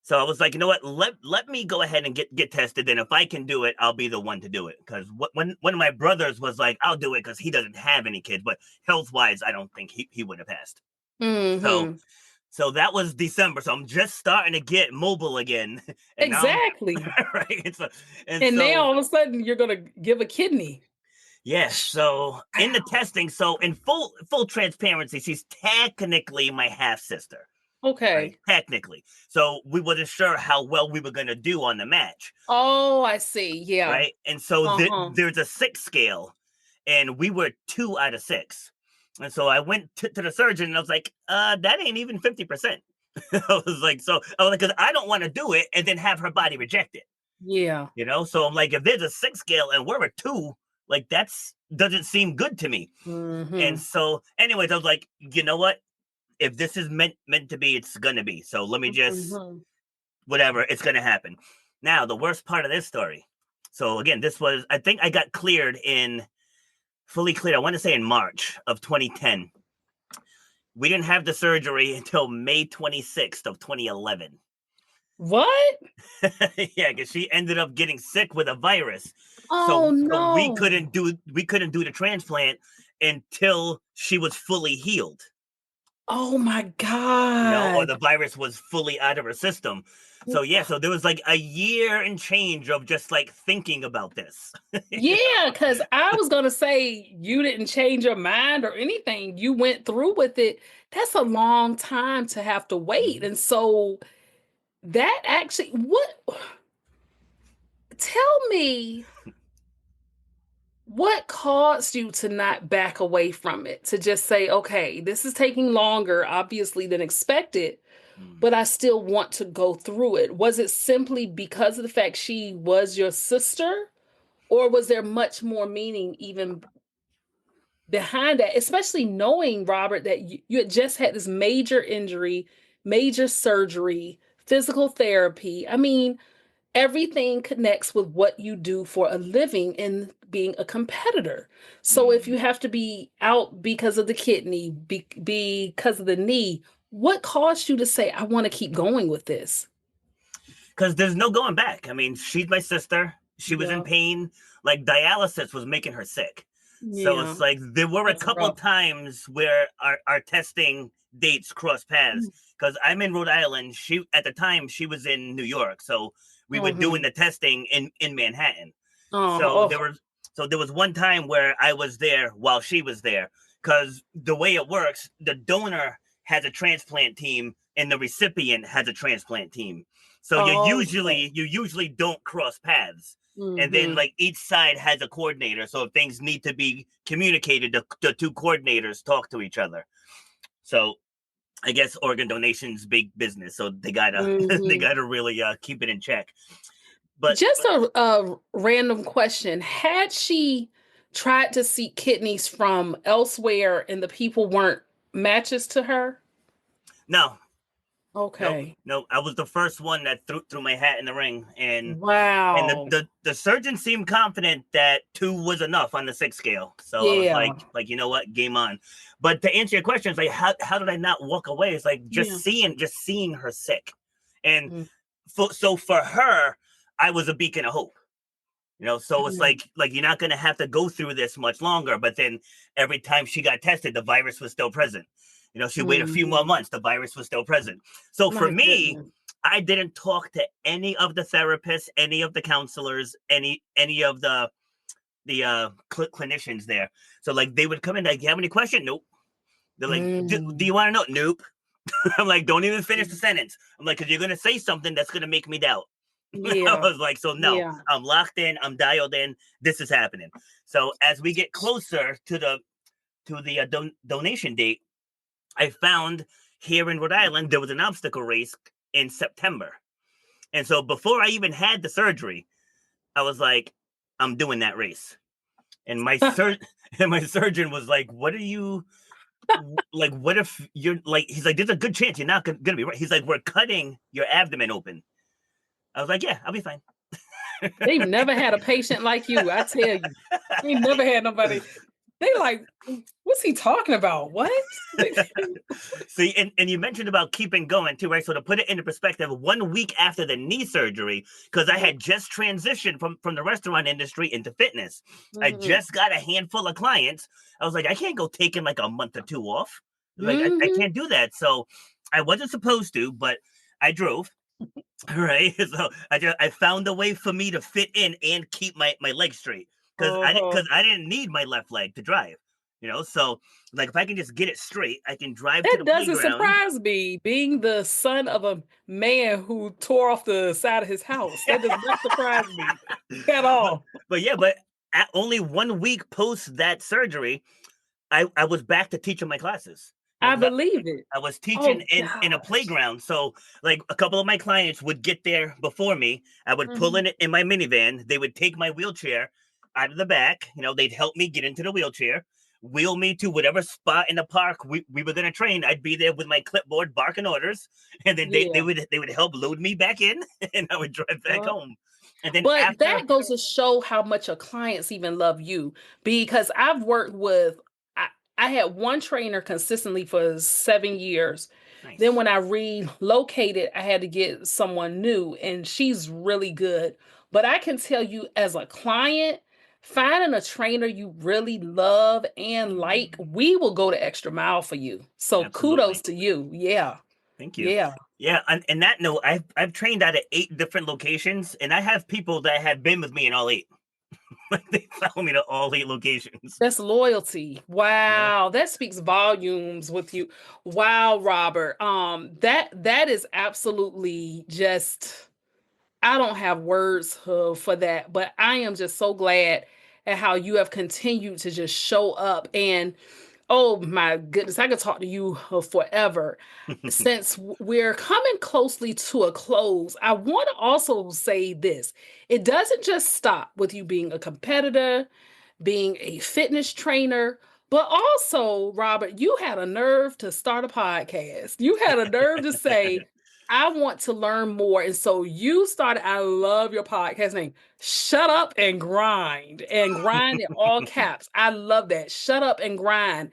So I was like, you know what? Let me go ahead and get tested. And if I can do it, I'll be the one to do it. Because when one of my brothers was like, I'll do it because he doesn't have any kids, but health wise, I don't think he would have passed. So Hmm. so that was December. So I'm just starting to get mobile again, and now I'm Exactly. right. And And now so all of a sudden you're going to give a kidney. yes. So in the Wow. testing, so in full transparency, she's technically my half sister. Right, Okay. technically. So we wasn't sure how well we were going to do on the match, Oh, I see. Yeah. right? And so Uh-huh. there's a six scale, and we were 2 out of 6. And so I went to the surgeon, and I was like, that ain't even 50%. I was like, because I don't want to do it and then have her body reject Yeah. it. So I'm like, if there's a six scale and we're a 2, like that's doesn't seem good to me. And Hmm. so, anyways, I was like, you know what? If this is meant to be, it's gonna be. So let me just Hmm. whatever, it's gonna happen. Now, the worst part of this story. So again, this was, I think I got fully cleared, I want to say in March of 2010. We didn't have the surgery until May 26th of 2011. What? Yeah, because she ended up getting sick with a virus. Oh So no. we couldn't do the transplant until she was fully healed. Oh my Or God. the virus was fully out of her system. So yeah, so there was like a year and change of just like thinking about this. Yeah, because I was gonna say you didn't change your mind or anything. You went through with it. That's a long time to have to wait. Mhm. And so that actually, what, tell me what caused you to not back away from it, to just say, okay, this is taking longer, obviously, than expected, Mm. but I still want to go through it? Was it simply because of the fact she was your sister, or was there much more meaning even behind that, especially knowing, Robert, that you had just had this major injury, major surgery, physical therapy? I mean, everything connects with what you do for a living in being a competitor. So if Mm. you have to be out because of the kidney, because of the knee, what caused you to say, I want to keep going with this? Because there's no going back. I mean, she's my sister. She was in Yeah. pain. Like dialysis was making her sick. So Yeah. it's like there were a That's couple rough. times where our testing dates crossed paths. Because I'm in Rhode Island. She at the time she was in New York. So we were doing Mm-hmm. the testing in Manhattan. So Oh, there was one time where I was there while she was there. Because the way it works, the donor has a transplant team and the recipient has a transplant team. So oh, okay. you usually don't cross paths. And then Mm-hmm. like each side has a coordinator. So if things need to be communicated, the two coordinators talk to each other. So I guess organ donation's big business. So they gotta they Mm-hmm. gotta really keep it in check. But Just a random question. Had she tried to seek kidneys from elsewhere and the people weren't matches to her? no, nope, Okay. nope. I was the first one that threw my hat in the ring, and Wow. the surgeon seemed confident that two was enough on the six scale. So I was Yeah. you know what, game on. But to answer your question, it's like how did I not walk away? It's like Yeah. just seeing her sick, and Mm, so for her, I was a beacon of hope. So it's mm, like you're not gonna have to go through this much longer. But then every time she got tested, the virus was still present. She waited a few more mhm. months, the virus was still present. So for My me, goodness. I didn't talk to any of the therapists, any of the counselors, any of the clinicians there. So like they would come in like, "You have any question?" Nope. They're like, "Do Mm, you want to know?" Nope. I'm like, "Don't even finish the mm. sentence." I'm like, "Because you're gonna say something that's gonna make me doubt." I Yeah. was like, "So no, Yeah. I'm locked in. I'm dialed in. This is happening." So as we get closer to the donation date, I found here in Rhode Island there was an obstacle race in September, and so before I even had the surgery, I was like, "I'm doing that race." And my surgeon was like, "What are you like? What if you're like?" He's like, "There's a good chance you're not gonna be right." He's like, "We're cutting your abdomen open." I was like, "Yeah, I'll be fine." They've never had a patient like you, I tell you. They never had nobody. They like, what's he talking about? What? See, and you mentioned about keeping going too, right? So to put it into perspective, 1 week after the knee surgery, because I had just transitioned from the restaurant industry into fitness, I Mhm. just got a handful of clients. I was like, I can't go taking like a month or two off. Like I Mhm. can't do that. So I wasn't supposed to, but I drove. Right. So I found a way for me to fit in and keep my legs straight Uh-huh. because I didn't need my left leg to drive. So like if I can just get it straight, I can drive to That the doesn't playground. surprise me, being the son of a man who tore off the side of his house. That does not surprise me at but all. but at only 1 week post that surgery, I was back to teaching my classes. I Because believe it. I was teaching Oh in a gosh. playground. So like a couple of my clients would get there before me. I would pull Mhm. in my minivan. They would take my wheelchair out of the back. They'd help me get into the wheelchair. wheel me to whatever spot in the park we were gonna train. I'd be there with my clipboard barking orders, and then they Yeah. would help load me back in, and I would drive back home. And then But after, that goes to show how much your clients even love you, because I've worked with, I had one trainer consistently for 7 years. Then nice. when I relocated, I had to get someone new, and she's really good. But I can tell you, as a client, finding a trainer you really love and like, we will go the extra mile for you. So kudos Absolutely. to you. Yeah. Thank you. Yeah. Yeah, and that note, I've trained out of 8 different locations, and I have people that have been with me in all 8. Like they follow me to all 8 locations. That's loyalty. Yeah. Wow, that speaks volumes with you. Wow, Robert. That is absolutely just, I don't have words for that, but I am just so glad at how you have continued to just show up. And oh my goodness, I could talk to you forever. Since we're coming closely to a close, I want to also say this. It doesn't just stop with you being a competitor, being a fitness trainer, but also, Robert, you had a nerve to start a podcast. You had a nerve to say, I want to learn more. And so you started, I love your podcast name, Shut Up and grind in all caps. I love that. Shut Up and Grind.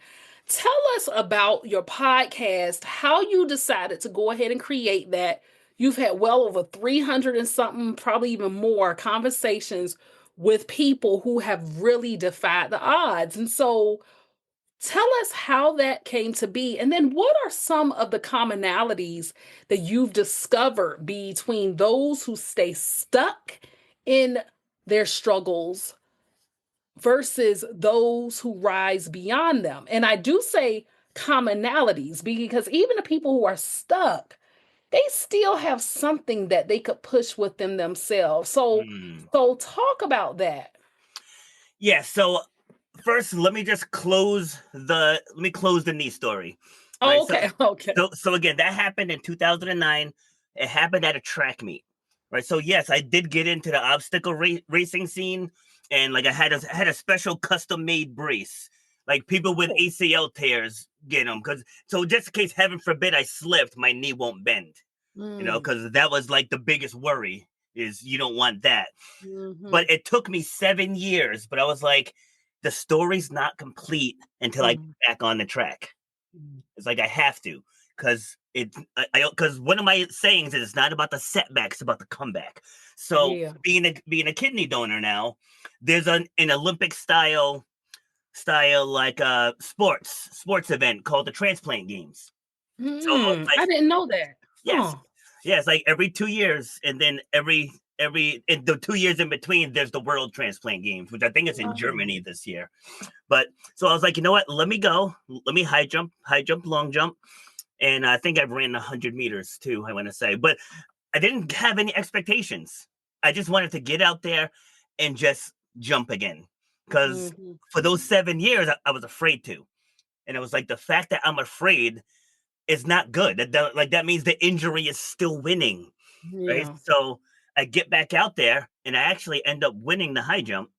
Tell us about your podcast, how you decided to go ahead and create that. You've had well over 300 and something, probably even more conversations with people who have really defied the odds. And so tell us how that came to be. And then what are some of the commonalities that you've discovered between those who stay stuck in their struggles versus those who rise beyond them? And I do say commonalities because even the people who are stuck, they still have something that they could push within themselves. So Mm. so talk about that. Yeah, so first let me close the knee story. Right? Oh, okay, okay. So again, that happened in 2009. It happened at a track meet. Right? So yes, I did get into the obstacle racing scene, and like I had a special custom made brace. Like people with Oh, ACL tears get them, cuz so just in case heaven forbid I slipped, my knee won't bend. mm, Cuz that was like the biggest worry, is you don't want that. mhm, But it took me 7 years. But I was like, the story's not complete until I get mm, back on the track. mm. It's like I have to, because because one of my sayings is it's not about the setbacks, it's about the comeback. So Yeah. being a kidney donor now, there's an Olympic style like sports event called the transplant games. So I like, didn't know that. yes, Huh. yeah, it's like every 2 years, and then every in the 2 years in between, there's the World Transplant Games, which I think is in Oh. Germany this year. But so I was like, you know what? Let me go. Let me high jump, long jump, and I think I ran 100 meters too. I want to say, but I didn't have any expectations. I just wanted to get out there and just jump again, because Mhm. for those 7 years, I was afraid to, and it was like the fact that I'm afraid is not good. Like that means the injury is still winning, right? Yeah. So I get back out there, and I actually end up winning the high jump.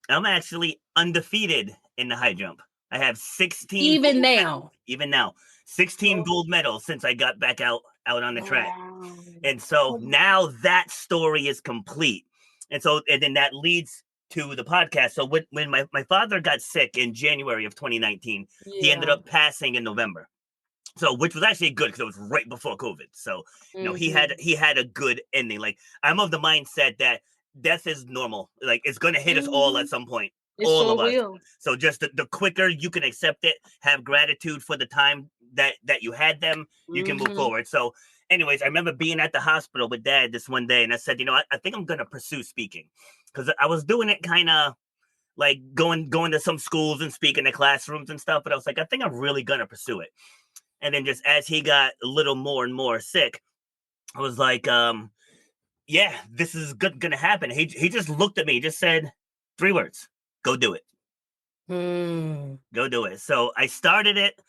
I'm actually undefeated in the high jump. I have 16 Even gold medals, now. even now. 16 Oh, gold medals since I got back out on the track. wow. And so Oh, now that story is complete. And then that leads to the podcast. So when my father got sick in January of 2019, he ended yeah. up passing in November. So which was actually good, because it was right before COVID. So Mhm. he had a good ending. Like, I'm of the mindset that death is normal. Like, it's gonna hit us all at Mhm. some point, It all sure of us. will. So just the quicker you can accept it, have gratitude for the time that you had them, you can move Mhm. forward. So anyways, I remember being at the hospital with dad this one day, and I said, I think I'm gonna pursue speaking, because I was doing it kind of like going to some schools and speaking to classrooms and stuff. But I was like, I think I'm really gonna pursue it. And then just as he got a little more and more sick, I was like, yeah, this is gonna happen. He just looked at me, just said 3 words: go do it. Mm. Go do it. So I started it.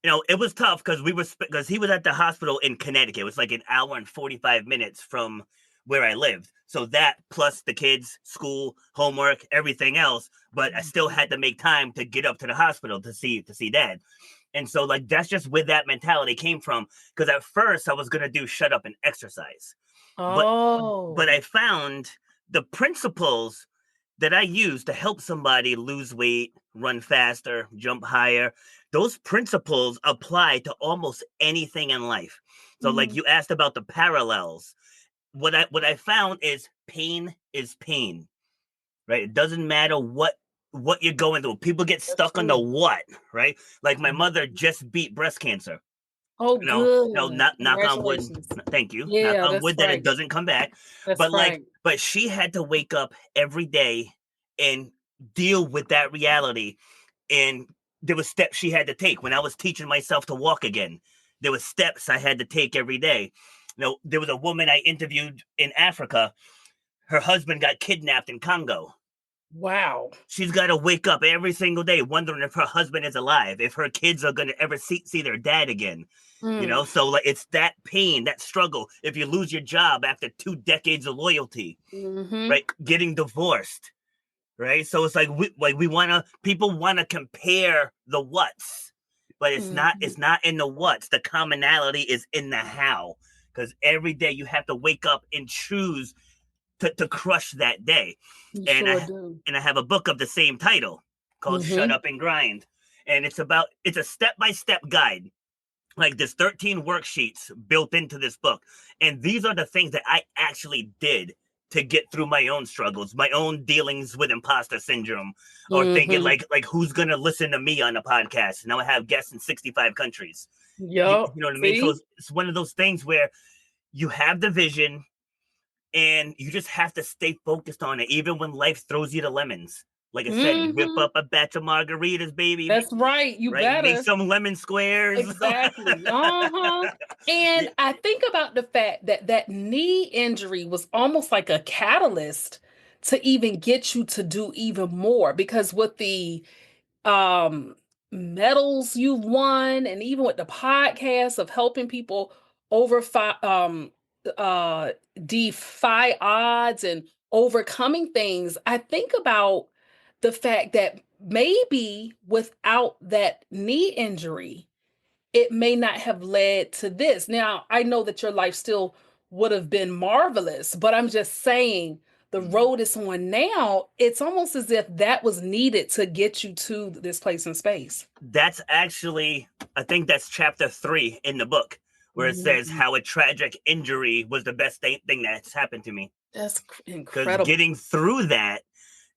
It was tough, because he was at the hospital in Connecticut. It was like an hour and 45 minutes from where I lived. So that plus the kids, school, homework, everything else, but I still had to make time to get up to the hospital to see dad. And so like that's just where that mentality came from. Because at first I was gonna do shut up and exercise, but Oh. I found the principles that I use to help somebody lose weight, run faster, jump higher, those principles apply to almost anything in life. So like Mm, you asked about the parallels. What I found is pain, right? It doesn't matter what you're going through. People get that's stuck on the true. what, right? Like my Mhm. mother just beat breast cancer. Oh, No, good. knock on wood. Congratulations. Thank you. Knock Yeah, on that's wood that it right. doesn't come back. That's But like, right. but she had to wake up every day and deal with that reality. And there were steps she had to take. When I was teaching myself to walk again, there were steps I had to take every day. There was a woman I interviewed in Africa. Her husband got kidnapped in Congo. Wow. She's got to wake up every single day wondering if her husband is alive, if her kids are going to ever see their dad again. Mm. So like it's that pain, that struggle. If you lose your job after 2 decades of loyalty, Mm-hmm. right? Getting divorced, right? So it's like we want to, people want to compare the what's, but Mm-hmm. it's not in the what's. The commonality is in the how, because every day you have to wake up and choose to crush that day. You and sure I do. and I have a book of the same title called Shut Mm-hmm. Up and Grind, and it's a step-by-step guide. Like there's 13 worksheets built into this book, and these are the things that I actually did to get through my own struggles, my own dealings with imposter syndrome, or thinking Mm-hmm. like who's gonna listen to me on the podcast. Now I have guests in 65 countries. You Yup. know what I mean? So See? it's one of those things where you have the vision, and you just have to stay focused on it, even when life throws you the lemons. Like I said, whip Mm-hmm. up a batch of margaritas, baby. That's right. You Right? Make better. some lemon squares. Exactly. Uh-huh. Yeah, And I think about the fact that that knee injury was almost like a catalyst to even get you to do even more because with the um medals you've won and even with the podcast of helping people uh defy odds and overcoming things, I think about the fact that maybe without that knee injury it may not have led to this. Now, I know that your life still would have been marvelous, but I'm just saying the road it's on now, it's almost as if that was needed to get you to this place in space. that's actually, I think that's chapter 3 in the book, where it says Mhm. how a tragic injury was the best thing that's happened to me. That's Because incredible. getting through that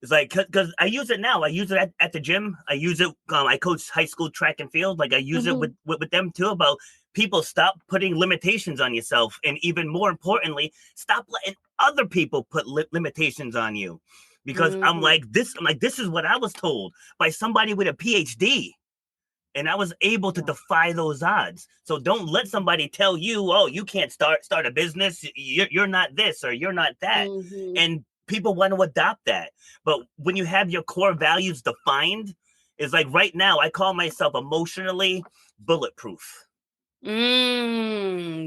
is like, because I use it now. I use it at the gym. I use it. I coach high school track and field. Like I use it Mhm. with them too. About people stop putting limitations on yourself, and even more importantly, stop letting other people put limitations on you. Because Mhm. I'm like this is what I was told by somebody with a PhD, and I was able to Yeah. defy those odds. So don't let somebody tell you, "Oh, you can't start a business. You're not this or you're not that." Mhm. And people want to adopt that. But when you have your core values defined, it's like right now I call myself emotionally bulletproof.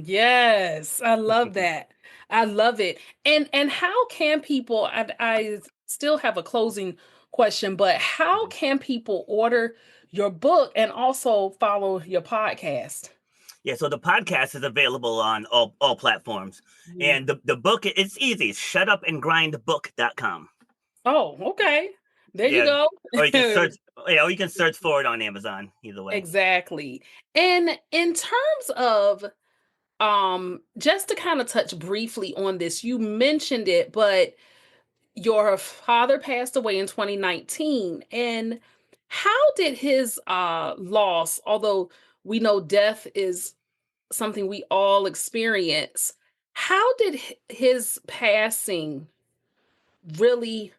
Yes, I love that. I love it. And how can people I still have a closing question, but how can people order your book and also follow your podcast? Yeah, so the podcast is available on all platforms. Mhm. And the book, it's easy. It's shutupandgrindbook.com. Oh, okay. There you Yeah. go. Or you can search or you can search for it on Amazon, either way. Exactly. And in terms of just to kind of touch briefly on this, you mentioned it, but your father passed away in 2019. And how did his loss, although we know death is something we all experience, how did his passing really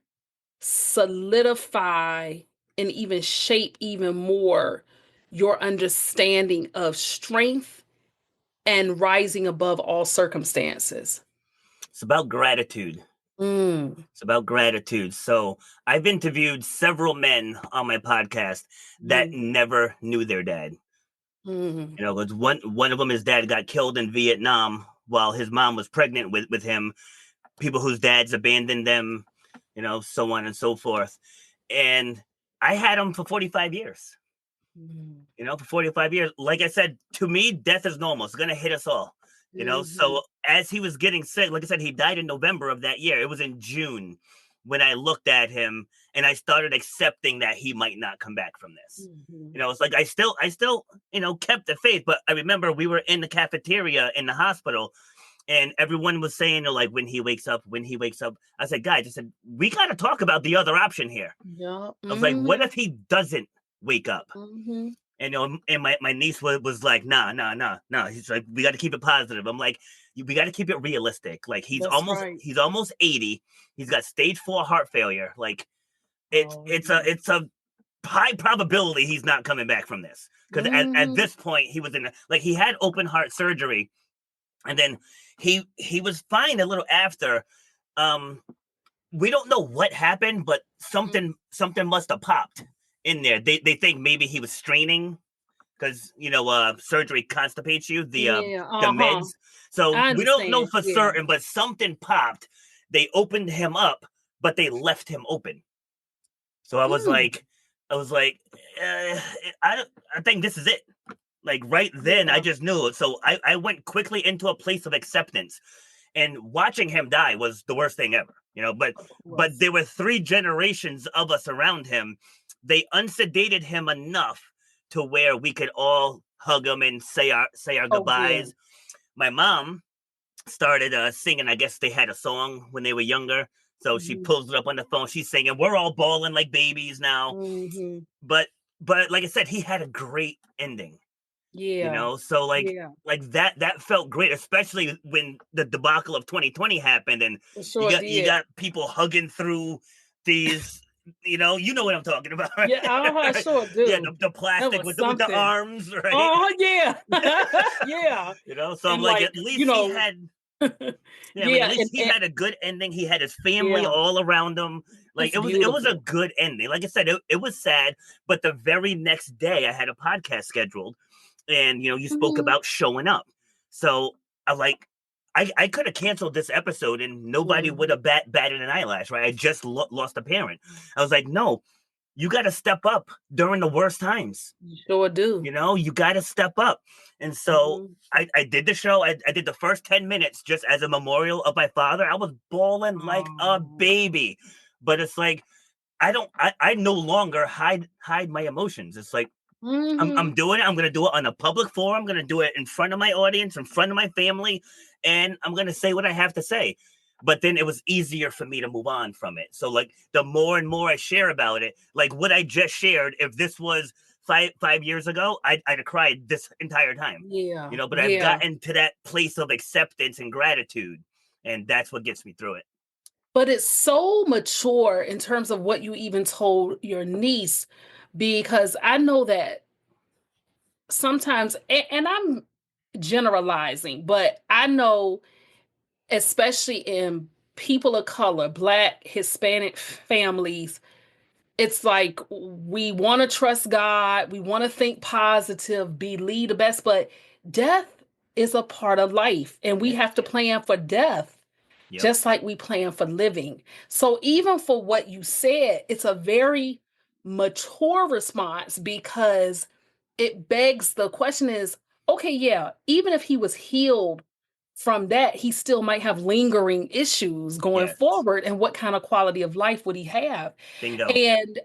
solidify and even shape even more your understanding of strength and rising above all circumstances? It's about gratitude. Mm, It's about gratitude. So I've interviewed several men on my podcast that mm, never knew their dad. mm, Because one of them, his dad got killed in Vietnam while his mom was pregnant with him. people whose dads abandoned them, so on and so forth. And I had him for 45 years. For 45 years. Like I said, to me, death is normal. It's going to hit us all. So as he was getting sick, like I said, he died in November of that year. It was in June when I looked at him and I started accepting that he might not come back from this. It's like I still, kept the faith. But I remember we were in the cafeteria in the hospital and everyone was saying, like, when he wakes up. I said, guys, we got to talk about the other option here. Yeah. I was like, what if he doesn't wake up? And my niece was like, nah. He's like, we got to keep it positive. I'm like, we got to keep it realistic. Like he's almost 80. He's got stage 4 heart failure. Like it's a high probability he's not coming back from this because at this point he was he had open heart surgery, and then he was fine a little after. We don't know what happened, but something must have popped in there. They think maybe he was straining because surgery constipates you, the meds. So we don't know for certain, but something popped. They opened him up, but they left him open. So I was like, I think this is it. Like right then, I just knew it. So I went quickly into a place of acceptance, and watching him die was the worst thing ever. But there were 3 generations of us around him. They unsedated him enough to where we could all hug him and say our goodbyes. My mom started singing. I guess they had a song when they were younger. So she pulls it up on the phone. She's singing. We're all bawling like babies now. But like I said, he had a great ending. So like that felt great, especially when the debacle of 2020 happened, and you got people hugging through these. You know what I'm talking about, right? Yeah, I sure do. Yeah, the plastic with the arms, right? Oh yeah, yeah. So I'm like, at least he had. Yeah, at least he had a good ending. He had his family all around him. Like it was a good ending. Like I said, it was sad, but the very next day I had a podcast scheduled, and you spoke about showing up. So I could have canceled this episode and nobody would have batted an eyelash, right? I just lost a parent. I was like, no, you got to step up during the worst times. You sure do. You got to step up. And so I did the show. I did the first 10 minutes just as a memorial of my father. I was bawling like a baby. But it's like, I no longer hide my emotions. It's like, I'm doing it. I'm going to do it on a public forum. I'm going to do it in front of my audience, in front of my family, and I'm going to say what I have to say. But then it was easier for me to move on from it. So like the more and more I share about it, like what I just shared, if this was five years ago, I'd have cried this entire time. Yeah. But I've gotten to that place of acceptance and gratitude, and that's what gets me through it. But it's so mature in terms of what you even told your niece, because I know that sometimes, and I'm generalizing, but I know, especially in people of color, Black, Hispanic families, it's like we want to trust God, we want to think positive, believe the best, but death is a part of life, and we have to plan for death. Yep. Just like we plan for living. So even for what you said, it's a very mature response, because it begs the question is, okay, yeah, even if he was healed from that, he still might have lingering issues going forward. And what kind of quality of life would he have? Bingo. And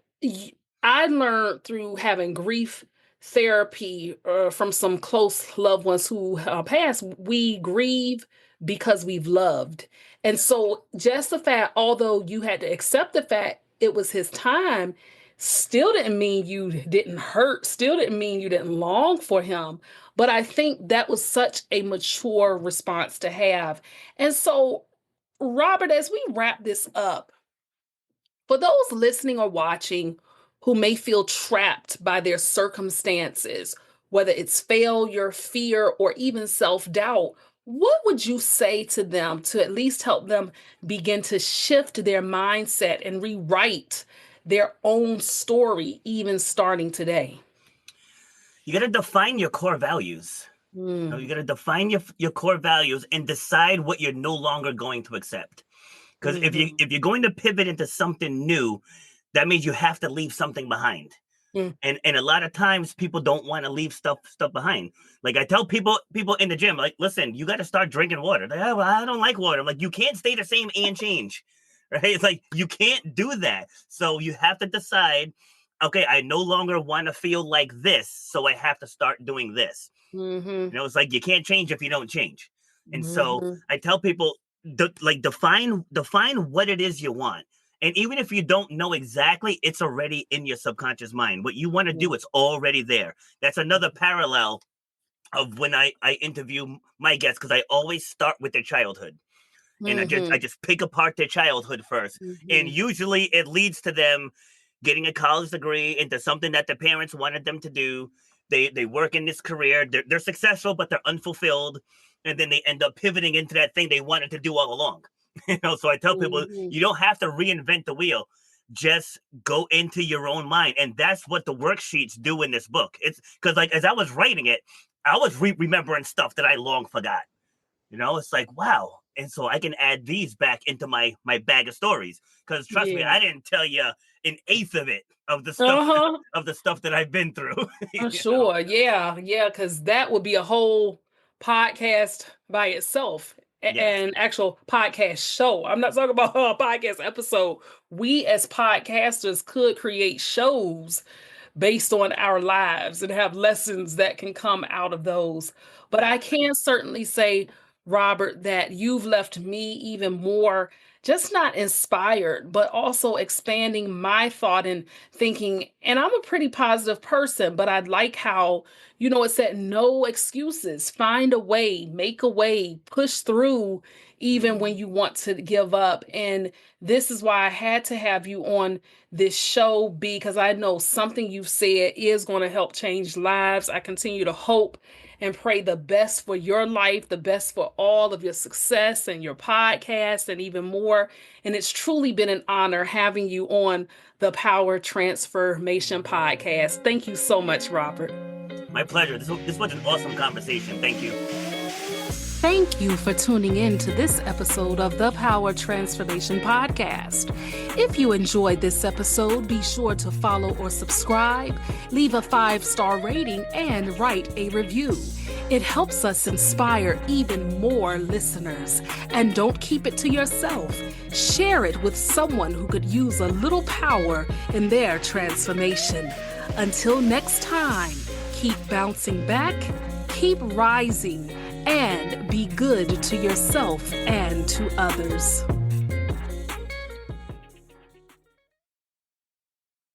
I learned through having grief therapy from some close loved ones who passed, we grieve because we've loved. And so just the fact, although you had to accept the fact it was his time, still didn't mean you didn't hurt, still didn't mean you didn't long for him. But I think that was such a mature response to have. And so, Robert, as we wrap this up, for those listening or watching who may feel trapped by their circumstances, whether it's failure, fear, or even self-doubt, what would you say to them to at least help them begin to shift their mindset and rewrite their own story, even starting today? You got to define your core values. You got to define your core values and decide what you're no longer going to accept. Because if you're going to pivot into something new, that means you have to leave something behind. Mm. And a lot of times people don't want to leave stuff behind. Like I tell people in the gym, like, listen, you got to start drinking water. Like, oh, well, I don't like water. I'm like, you can't stay the same and change, right? It's like you can't do that. So you have to decide, okay, I no longer want to feel like this, so I have to start doing this. It's like you can't change if you don't change. And so I tell people, define what it is you want. And even if you don't know exactly, it's already in your subconscious mind. What you want to do, it's already there. That's another parallel of when I interview my guests, because I always start with their childhood. And I just pick apart their childhood first. And usually it leads to them getting a college degree into something that their parents wanted them to do. They work in this career. They're successful, but they're unfulfilled. And then they end up pivoting into that thing they wanted to do all along. So I tell people, you don't have to reinvent the wheel. Just go into your own mind. And that's what the worksheets do in this book. It's because, like, as I was writing it, I was remembering stuff that I long forgot. It's like, wow. And so I can add these back into my bag of stories. Because trust me, I didn't tell you an eighth of it, of the stuff that I've been through. Sure. Yeah. Because that would be a whole podcast by itself. An actual podcast show. I'm not talking about a podcast episode. We as podcasters could create shows based on our lives and have lessons that can come out of those. But I can certainly say, Robert, that you've left me even more, just not inspired, but also expanding my thought and thinking. And I'm a pretty positive person, but I'd like how, it said no excuses, find a way, make a way, push through, even when you want to give up. And this is why I had to have you on this show, because I know something you've said is going to help change lives. I continue to hope and pray the best for your life, the best for all of your success and your podcast and even more. And it's truly been an honor having you on the Power Transformation podcast. Thank you so much, Robert. My pleasure. This was an awesome conversation. Thank you. Thank you for tuning in to this episode of the Power Transformation Podcast. If you enjoyed this episode, be sure to follow or subscribe, leave a 5-star rating, and write a review. It helps us inspire even more listeners. And don't keep it to yourself. Share it with someone who could use a little power in their transformation. Until next time, keep bouncing back, keep rising, and be good to yourself and to others.